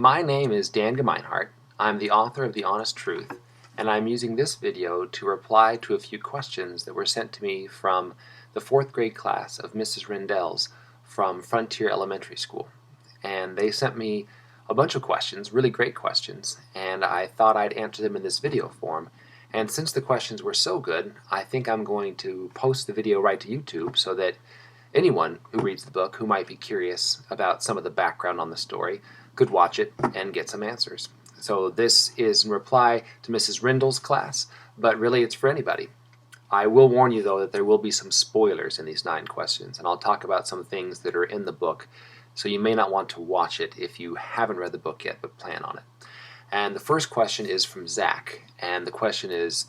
My name is Dan Gemeinhart. I'm the author of The Honest Truth, and I'm using this video to reply to a few questions that were sent to me from the 4th grade class of Mrs. Rendell's from Frontier Elementary School. And they sent me a bunch of questions, really great questions, and I thought I'd answer them in this video form. And since the questions were so good, I think I'm going to post the video right to YouTube so that anyone who reads the book who might be curious about some of the background on the story could watch it and get some answers. So this is in reply to Mrs. Rendell's class, but really it's for anybody. I will warn you though that there will be some spoilers in these 9 questions, and I'll talk about some things that are in the book, so you may not want to watch it if you haven't read the book yet but plan on it. And the first question is from Zach, and the question is,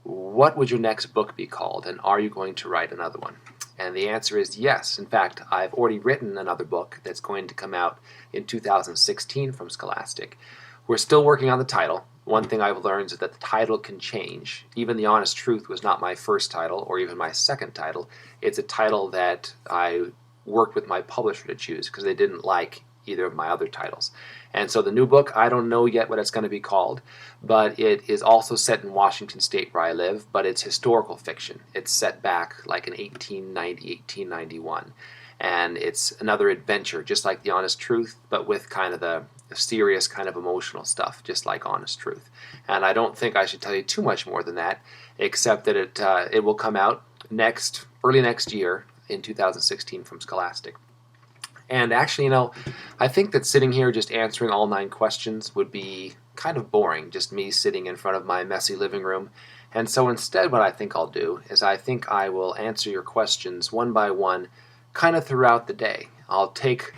what would your next book be called, and are you going to write another one? And the answer is yes. In fact, I've already written another book that's going to come out in 2016 from Scholastic. We're still working on the title. One thing I've learned is that the title can change. Even The Honest Truth was not my first title or even my second title. It's a title that I worked with my publisher to choose because they didn't like either of my other titles. And so the new book, I don't know yet what it's going to be called, but it is also set in Washington State where I live, but it's historical fiction. It's set back like in 1890, 1891. And it's another adventure, just like The Honest Truth, but with kind of the serious kind of emotional stuff, just like Honest Truth. And I don't think I should tell you too much more than that, except that it will come out early next year in 2016 from Scholastic. And actually, I think that sitting here just answering all 9 questions would be kind of boring, just me sitting in front of my messy living room. And so instead what I think I'll do is I think I will answer your questions one by one kind of throughout the day. I'll take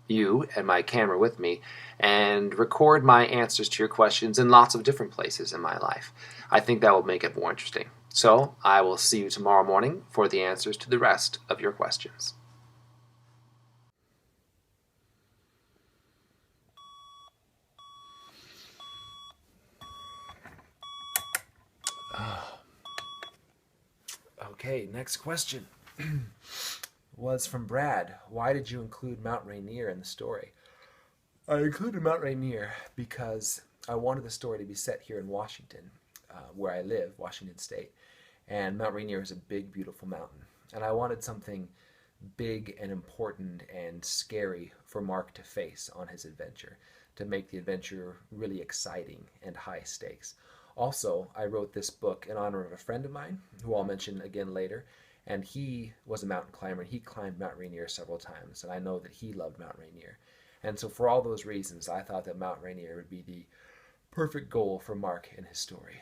you and my camera with me and record my answers to your questions in lots of different places in my life. I think that will make it more interesting. So I will see you tomorrow morning for the answers to the rest of your questions. Okay, next question was from Brad. Why did you include Mount Rainier in the story? I included Mount Rainier because I wanted the story to be set here in Washington, where I live, Washington State. And Mount Rainier is a big, beautiful mountain. And I wanted something big and important and scary for Mark to face on his adventure, to make the adventure really exciting and high stakes. Also, I wrote this book in honor of a friend of mine, who I'll mention again later, and he was a mountain climber, and he climbed Mount Rainier several times, and I know that he loved Mount Rainier. And so for all those reasons, I thought that Mount Rainier would be the perfect goal for Mark in his story.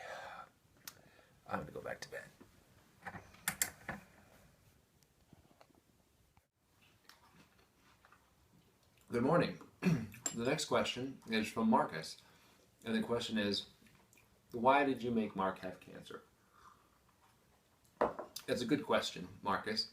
I'm going to go back to bed. Good morning. The next question is from Marcus, and the question is, why did you make Mark have cancer? That's a good question, Marcus.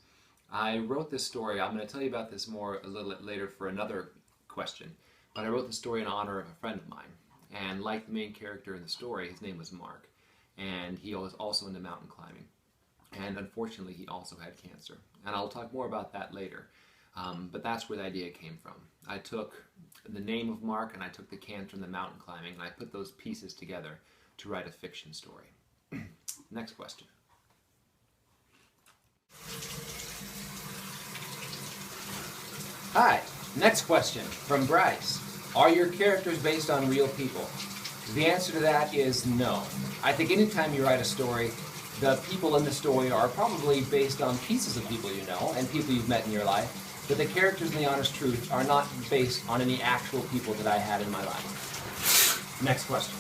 I wrote this story, I'm going to tell you about this more a little bit later for another question, but I wrote the story in honor of a friend of mine. And like the main character in the story, his name was Mark, and he was also into mountain climbing. And unfortunately, he also had cancer. And I'll talk more about that later. But that's where the idea came from. I took the name of Mark and I took the cancer and the mountain climbing, and I put those pieces together to write a fiction story. Next question. Hi, next question from Bryce. Are your characters based on real people? The answer to that is no. I think anytime you write a story, the people in the story are probably based on pieces of people you know and people you've met in your life, but the characters in The Honest Truth are not based on any actual people that I had in my life. Next question.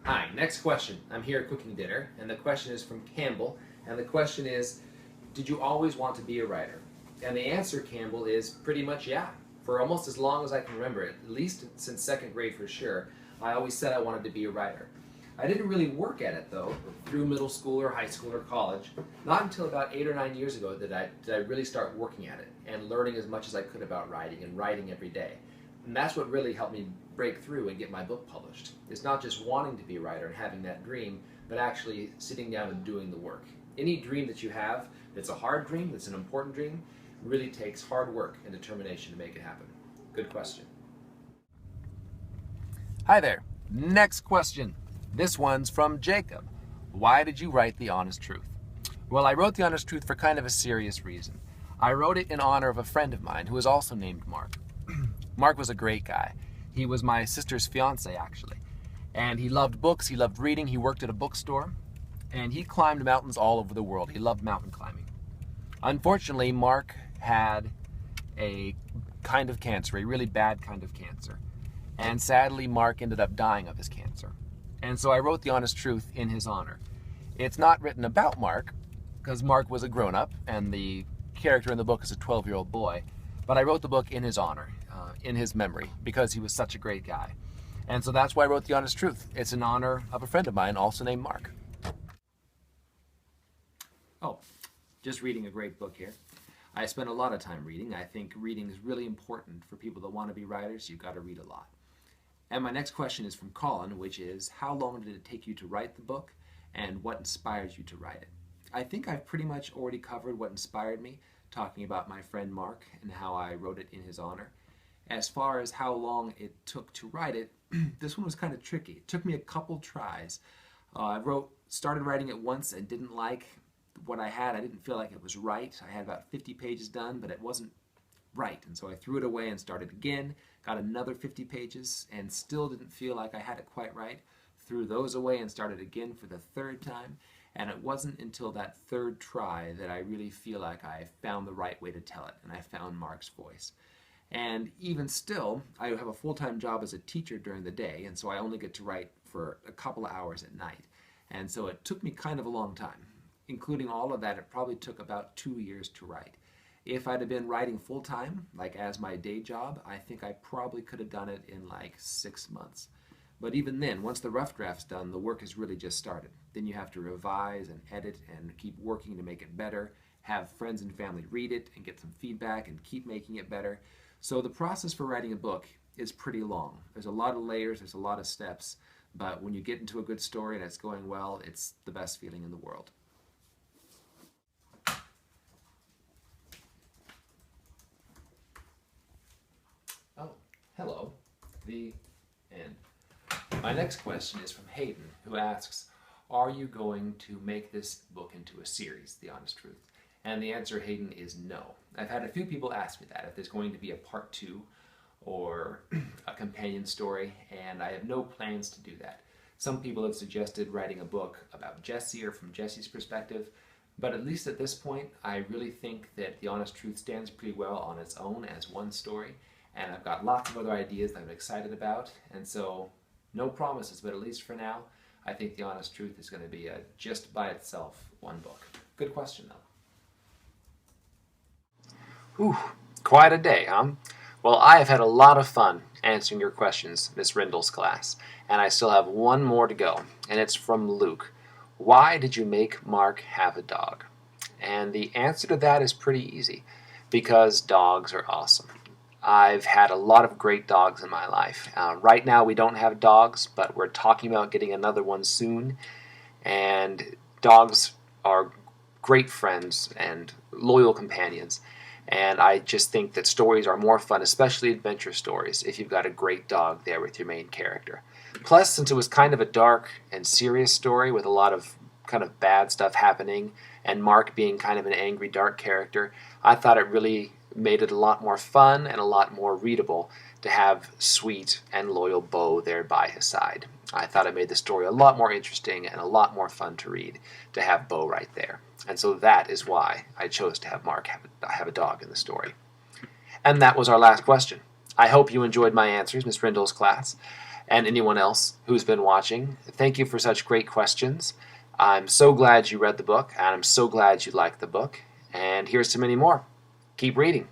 Hi, next question. I'm here cooking dinner, and the question is from Campbell, and the question is, did you always want to be a writer? And the answer, Campbell, is pretty much yeah. For almost as long as I can remember it, at least since 2nd grade for sure, I always said I wanted to be a writer. I didn't really work at it though, through middle school or high school or college. Not until about 8 or 9 years ago did I really start working at it and learning as much as I could about writing and writing every day. And that's what really helped me break through and get my book published. It's not just wanting to be a writer and having that dream, but actually sitting down and doing the work. Any dream that you have that's a hard dream, that's an important dream, really takes hard work and determination to make it happen. Good question. Hi there. Next question. This one's from Jacob. Why did you write The Honest Truth? Well, I wrote The Honest Truth for kind of a serious reason. I wrote it in honor of a friend of mine who was also named Mark. Mark was a great guy. He was my sister's fiance, actually. And he loved books, he loved reading, he worked at a bookstore, and he climbed mountains all over the world. He loved mountain climbing. Unfortunately, Mark had a kind of cancer, a really bad kind of cancer. And sadly, Mark ended up dying of his cancer. And so I wrote The Honest Truth in his honor. It's not written about Mark, because Mark was a grown-up, and the character in the book is a 12-year-old boy. But I wrote the book in his honor, in his memory, because he was such a great guy. And so that's why I wrote The Honest Truth. It's in honor of a friend of mine, also named Mark. Oh, just reading a great book here. I spend a lot of time reading. I think reading is really important for people that want to be writers. You've got to read a lot. And my next question is from Colin, which is, how long did it take you to write the book, and what inspired you to write it? I think I've pretty much already covered what inspired me, talking about my friend Mark and how I wrote it in his honor. As far as how long it took to write it, this one was kind of tricky. It took me a couple tries. I started writing it once and didn't like what I had. I didn't feel like it was right. I had about 50 pages done, but it wasn't right. And so I threw it away and started again, got another 50 pages, and still didn't feel like I had it quite right. Threw those away and started again for the third time. And it wasn't until that third try that I really feel like I found the right way to tell it, and I found Mark's voice. And even still, I have a full-time job as a teacher during the day, and so I only get to write for a couple of hours at night. And so it took me kind of a long time. Including all of that, it probably took about 2 years to write. If I'd have been writing full-time, like as my day job, I think I probably could have done it in like 6 months. But even then, once the rough draft's done, the work has really just started. Then you have to revise and edit and keep working to make it better, have friends and family read it and get some feedback and keep making it better. So the process for writing a book is pretty long. There's a lot of layers, there's a lot of steps, but when you get into a good story and it's going well, it's the best feeling in the world. Oh, hello. The end. My next question is from Hayden, who asks, are you going to make this book into a series, The Honest Truth? And the answer, Hayden, is no. I've had a few people ask me that, if there's going to be a part 2 or a companion story, and I have no plans to do that. Some people have suggested writing a book about Jesse or from Jesse's perspective, but at least at this point, I really think that The Honest Truth stands pretty well on its own as one story, and I've got lots of other ideas that I'm excited about, and so no promises, but at least for now, I think The Honest Truth is going to be just by itself one book. Good question, though. Whew, quite a day, huh? Well, I have had a lot of fun answering your questions, Miss Rindle's class, and I still have one more to go, and it's from Luke. Why did you make Mark have a dog? And the answer to that is pretty easy, because dogs are awesome. I've had a lot of great dogs in my life. Right now we don't have dogs, but we're talking about getting another one soon, and dogs are great friends and loyal companions. And I just think that stories are more fun, especially adventure stories, if you've got a great dog there with your main character. Plus, since it was kind of a dark and serious story with a lot of kind of bad stuff happening, and Mark being kind of an angry, dark character, I thought it really made it a lot more fun and a lot more readable to have sweet and loyal Bo there by his side. I thought it made the story a lot more interesting and a lot more fun to read to have Bo right there. And so that is why I chose to have Mark have a dog in the story. And that was our last question. I hope you enjoyed my answers, Miss Rindle's class, and anyone else who's been watching. Thank you for such great questions. I'm so glad you read the book, and I'm so glad you liked the book. And here's to many more. Keep reading.